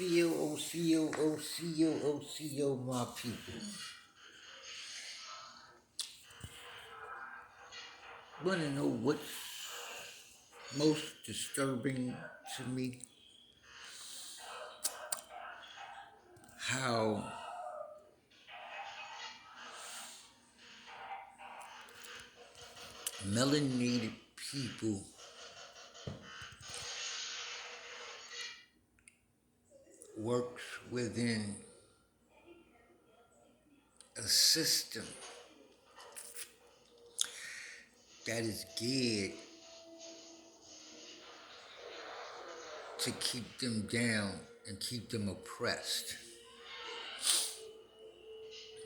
OCO, my people. Want to know what's most disturbing to me? How melanated people works within a system that is geared to keep them down and keep them oppressed,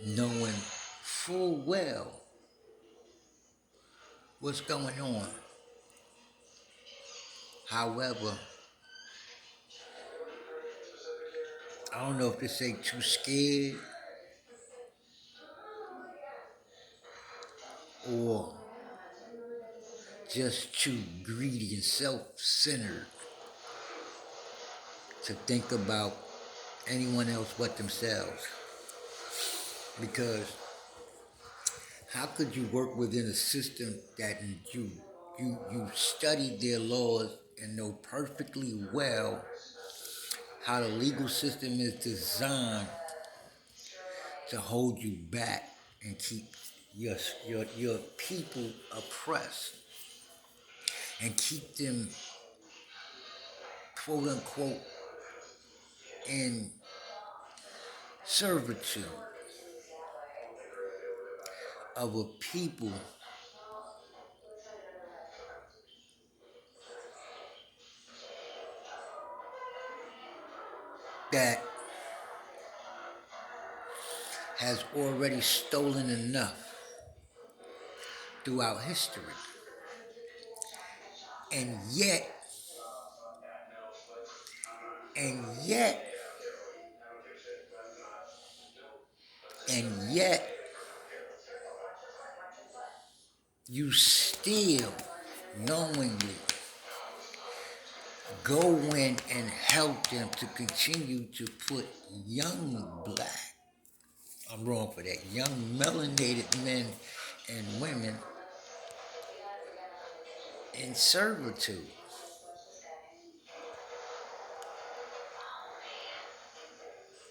knowing full well what's going on. However, I don't know if to say too scared or just too greedy and self-centered to think about anyone else but themselves. Because how could you work within a system that you study their laws and know perfectly well how the legal system is designed to hold you back and keep your people oppressed and keep them quote unquote in servitude of a people that has already stolen enough throughout history. And yet, and yet, and yet, you still knowingly go in and help them to continue to put young black, I'm wrong for that, young melanated men and women in servitude.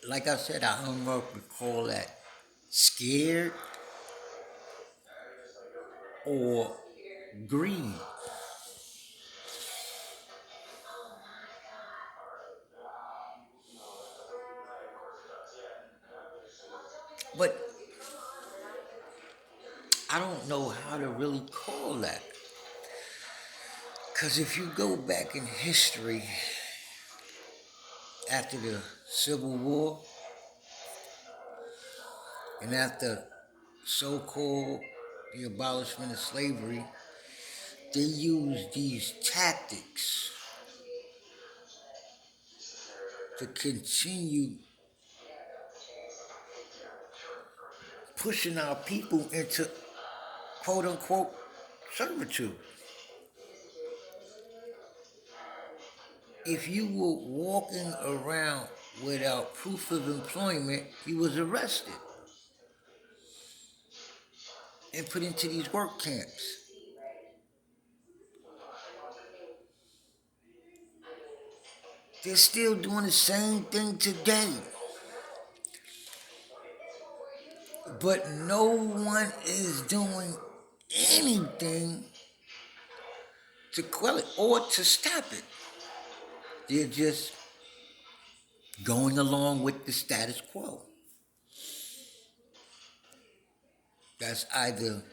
Like I said, I don't know if we call that scared or greed. But I don't know how to really call that. Because if you go back in history after the Civil War and after so-called the abolishment of slavery, they used these tactics to continue pushing our people into quote unquote servitude. If you were walking around without proof of employment, you was arrested and put into these work camps. They're still doing the same thing today. But no one is doing anything to quell it or to stop it. They're just going along with the status quo. That's either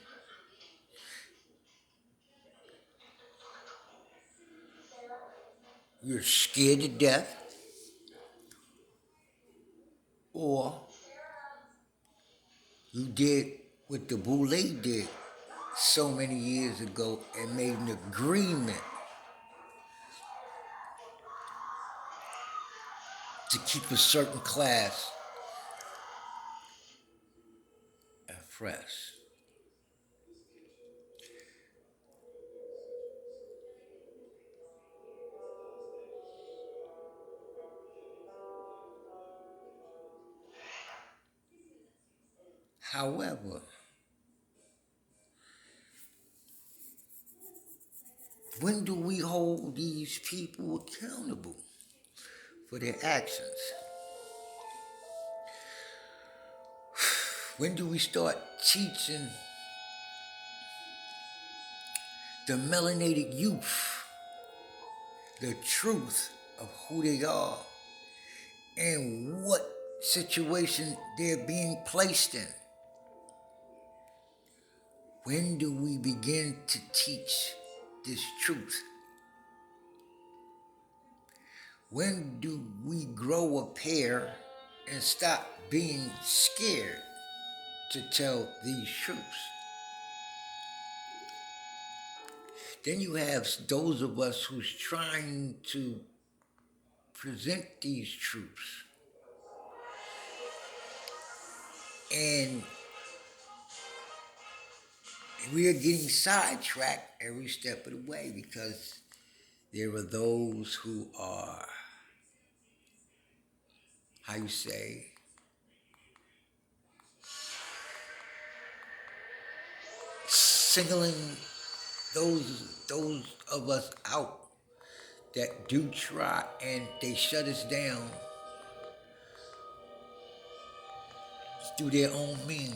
you're scared to death or you did what the Boule did so many years ago and made an agreement to keep a certain class oppressed. However, when do we hold these people accountable for their actions? When do we start teaching the melanated youth the truth of who they are and what situation they're being placed in? When do we begin to teach this truth? When do we grow a pair and stop being scared to tell these truths? Then you have those of us who's trying to present these truths, and we are getting sidetracked every step of the way because there are those who are, how you say, singling those of us out that do try, and they shut us down through their own means.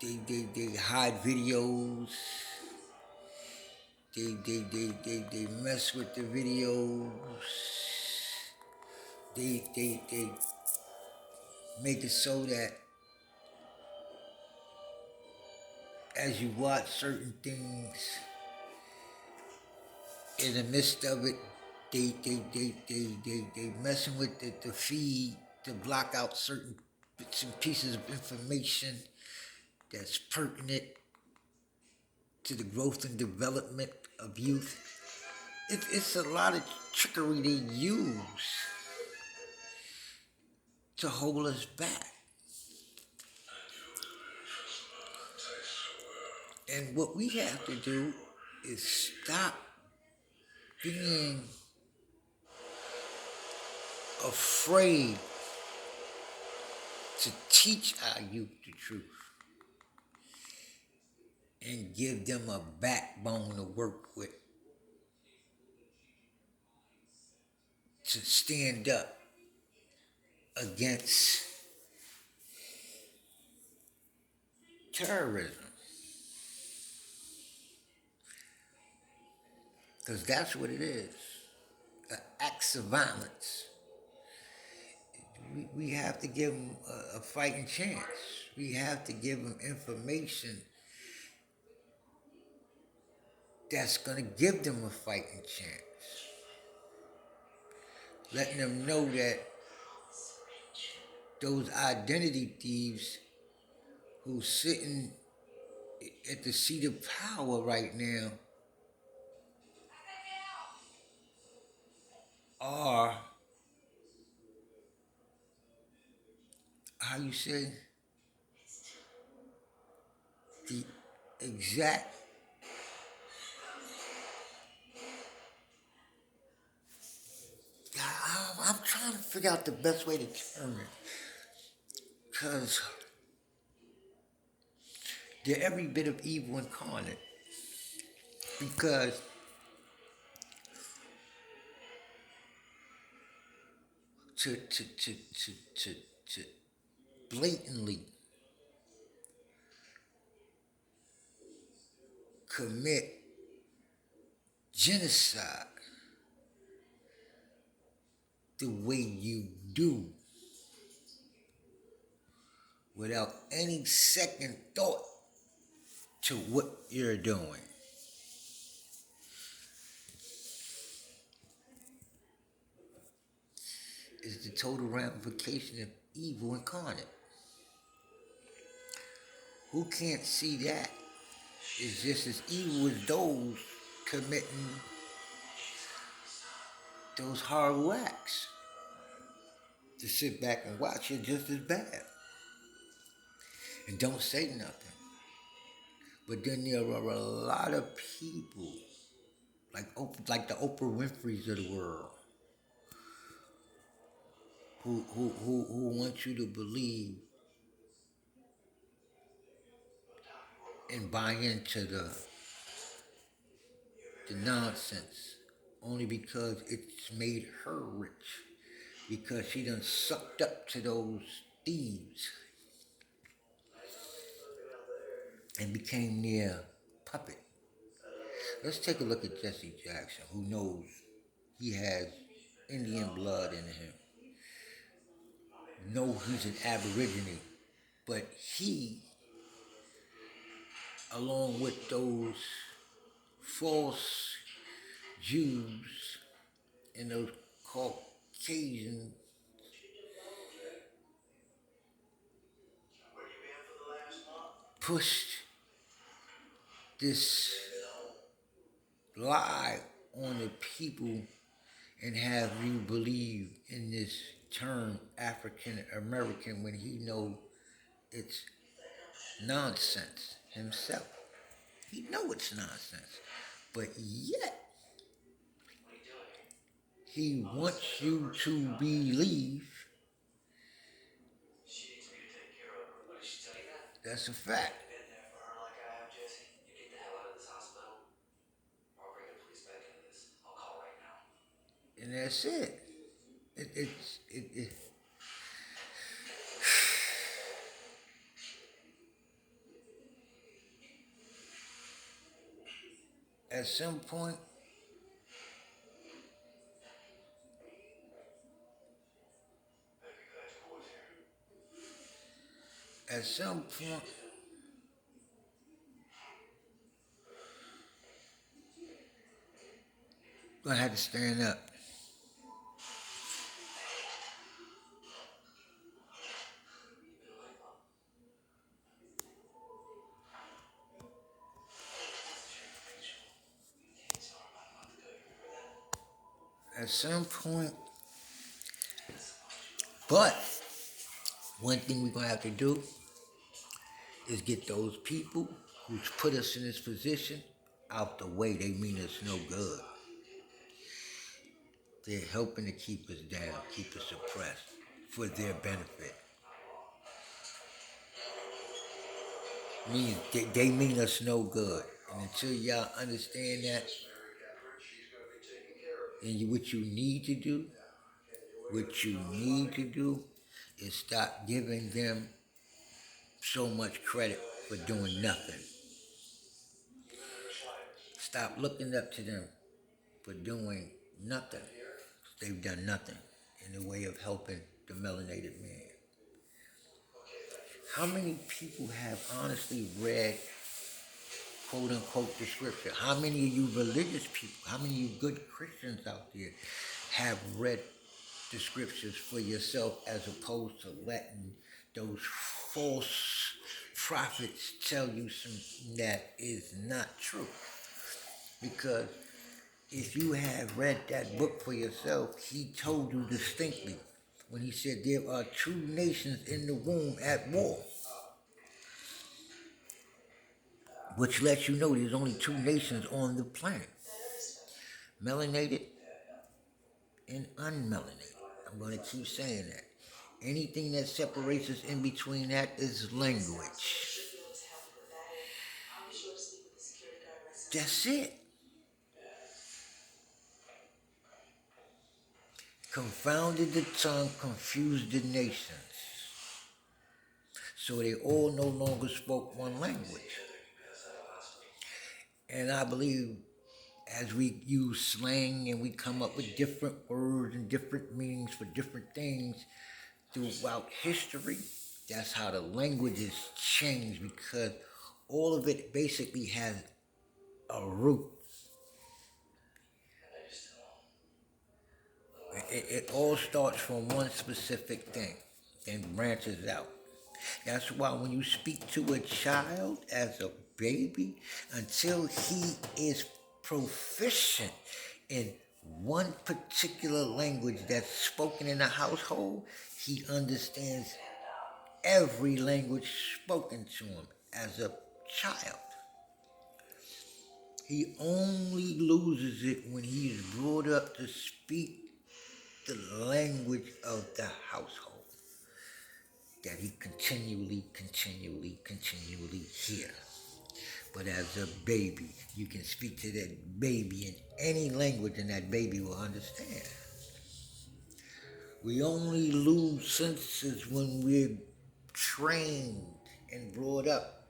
They hide videos. They mess with the videos. They make it so that as you watch certain things, in the midst of it, they messing with the feed to block out certain bits and pieces of information that's pertinent to the growth and development of youth. It's a lot of trickery they use to hold us back. And what we have to do is stop being afraid to teach our youth the truth and give them a backbone to work with, to stand up against terrorism. Because that's what it is, acts of violence. We have to give them a fighting chance. We have to give them information that's going to give them a fighting chance. Letting them know that those identity thieves who's sitting at the seat of power right now are, how you say, the exact I'm trying to figure out the best way to term it. Because they're every bit of evil incarnate. Because to blatantly commit genocide the way you do without any second thought to what you're doing. Is the total ramification of evil incarnate. Who can't see that is just as evil as those committing those horrible acts. To sit back and watch it just as bad. And don't say nothing. But then there are a lot of people, like the Oprah Winfreys of the world, who wants you to believe and buy into the nonsense only because it's made her rich. Because she done sucked up to those thieves and became their puppet. Let's take a look at Jesse Jackson, who knows he has Indian blood in him. Know he's an Aborigine, but he, along with those false Jews and those Caucasian, pushed this lie on the people and have you believe in this term African American when he know it's nonsense himself. He know it's nonsense, but yet he wants you to believe that's a fact. And that's it. It at some point, at some point, gonna have to stand up. At some point, but one thing we're gonna have to do is get those people who's put us in this position out the way. They mean us no good. They're helping to keep us down, keep us suppressed for their benefit. They mean us no good. And until y'all understand that, and what you need to do is stop giving them so much credit for doing nothing. Stop looking up to them for doing nothing. They've done nothing in the way of helping the melanated man. How many people have honestly read quote unquote the scripture? How many of you religious people, how many of you good Christians out there have read the scriptures for yourself as opposed to letting those false prophets tell you something that is not true? Because if you have read that book for yourself, he told you distinctly when he said there are two nations in the womb at war, which lets you know there's only two nations on the planet, melanated and unmelanated. I'm going to keep saying that. Anything that separates us in between that is language. That's it. Confounded the tongue, confused the nations. So they all no longer spoke one language. And I believe as we use slang and we come up with different words and different meanings for different things throughout history, that's how the languages change, because all of it basically has a root. It all starts from one specific thing and branches out. That's why when you speak to a child as a baby, until he is proficient in one particular language that's spoken in the household, he understands every language spoken to him as a child. He only loses it when he is brought up to speak the language of the household that he continually hear. But as a baby, you can speak to that baby in any language and that baby will understand. We only lose senses when we're trained and brought up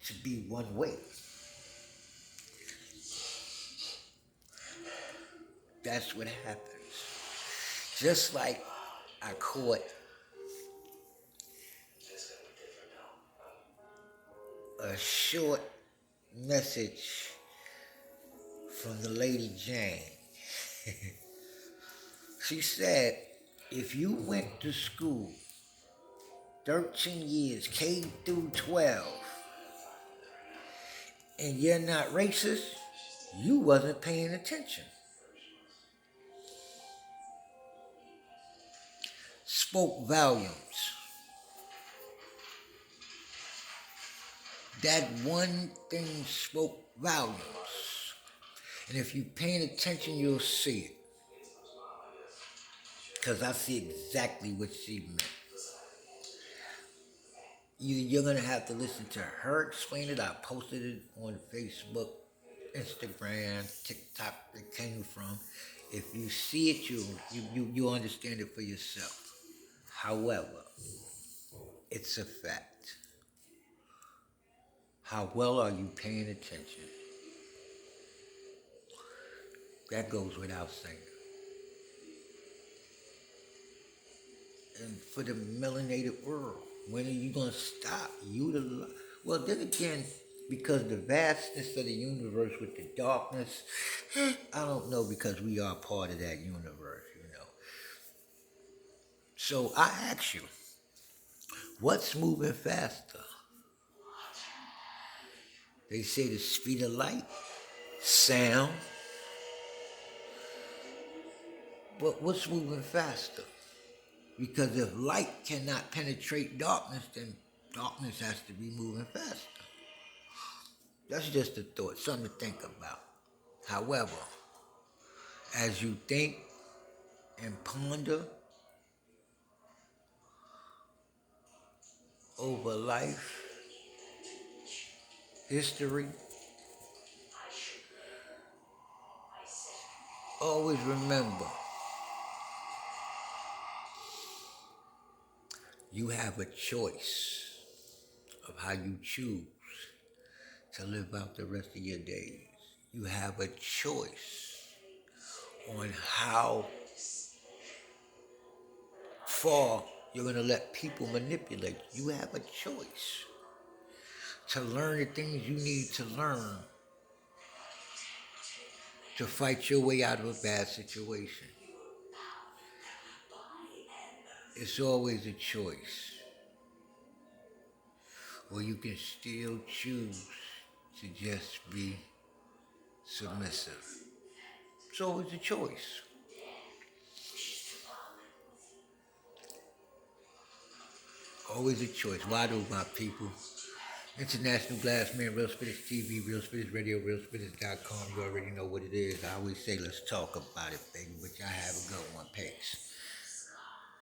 to be one way. That's what happens. Just like I caught a short message from the Lady Jane. She said, if you went to school 13 years, K through 12, and you're not racist, you wasn't paying attention. Spoke volumes. That one thing spoke volumes. And if you're paying attention, you'll see it. Because I see exactly what she meant. You're going to have to listen to her explain it. I posted it on Facebook, Instagram, TikTok, it came from. If you see it, you understand it for yourself. However, it's a fact. How well are you paying attention? That goes without saying. And for the melanated world, when are you going to stop utilizing? Well, then again, because the vastness of the universe with the darkness, I don't know, because we are part of that universe, you know. So I ask you, what's moving faster? They say the speed of light, sound, but what's moving faster? Because if light cannot penetrate darkness, then darkness has to be moving faster. That's just a thought, something to think about. However, as you think and ponder over life, history, always remember you have a choice of how you choose to live out the rest of your days. You have a choice on how far you're going to let people manipulate you. You have a choice to learn the things you need to learn to fight your way out of a bad situation. It's always a choice. Or you can still choose to just be submissive. It's always a choice. Always a choice. Why do, my people? International Glassman, Real Spitters TV, Real Spitters Radio, RealSpitters.com. You already know what it is. I always say, let's talk about it, baby. But y'all have a good one. Peace.